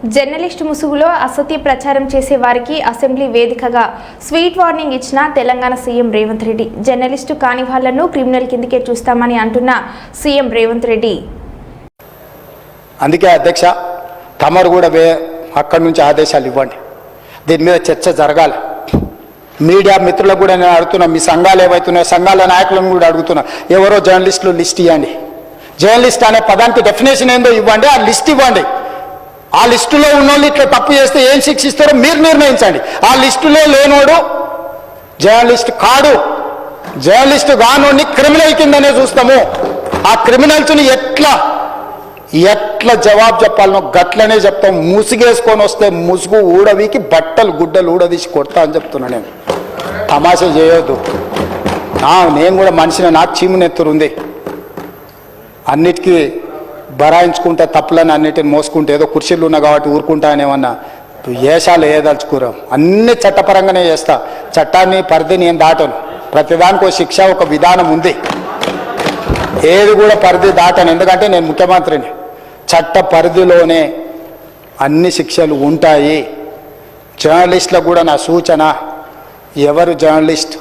Journalist ముసుగులో అసత్య ప్రచారం చేసే వారికి అసెంబ్లీ వేదికగా స్వీట్ వార్నింగ్ ఇచ్చిన తెలంగాణ సీఎం రేవంత్ రెడ్డి. జర్నలిస్టు కాని వాళ్లను క్రిమినల్ కిందకే చూస్తామని అంటున్న సీఎం రేవంత్ రెడ్డి. అందుకే అధ్యక్ష, తమరు కూడా అక్కడి నుంచి ఆదేశాలు ఇవ్వండి. దీని మీద చర్చ జరగాలి. మీడియా మిత్రులకు కూడా నేను అడుగుతున్నా, మీ సంఘాలు ఏవైతున్నాయో సంఘాల నాయకులను కూడా అడుగుతున్నా, ఎవరో జర్నలిస్టులు లిస్ట్ ఇవ్వండి. జర్నలిస్ట్ అనే పదానికి డెఫినేషన్ ఏందో ఇవ్వండి, ఆ లిస్ట్ ఇవ్వండి. ఆ లిస్టులో ఉన్నోళ్ళు ఇట్లా తప్పు చేస్తే ఏం శిక్షిస్తారో మీరు నిర్ణయించండి. ఆ లిస్టులో లేనోడు జర్నలిస్ట్ కాడు, జర్నలిస్ట్ కానోడిని క్రిమినల్ కిందనే చూస్తాము. ఆ క్రిమినల్స్ని ఎట్లా జవాబు చెప్పాలనో గట్లనే చెప్తాం. ముసుగేసుకొని వస్తే ముసుగు ఊడవికి బట్టలు గుడ్డలు ఊడదీసి కొడతా అని చెప్తున్నా. నేను తమాషా చేయొద్దు. నేను కూడా మనిషిని, నాకు చీమునెత్తురు ఉంది. అన్నిటికీ బరాయించుకుంటే తప్పులని అన్నిటిని మోసుకుంటే ఏదో కుర్చీలు ఉన్నా కాబట్టి ఊరుకుంటా అనేమన్నా ఏషాలు ఏదలుచుకురాం. అన్ని చట్టపరంగానే చేస్తా. చట్టాన్ని పరిధిని ఏం దాటను. ప్రతిదానికి ఒక శిక్ష, ఒక విధానం ఉంది. ఏది కూడా పరిధి దాటను. ఎందుకంటే నేను ముఖ్యమంత్రిని. చట్ట పరిధిలోనే అన్ని శిక్షలు ఉంటాయి. జర్నలిస్టులకు కూడా నా సూచన, ఎవరు జర్నలిస్ట్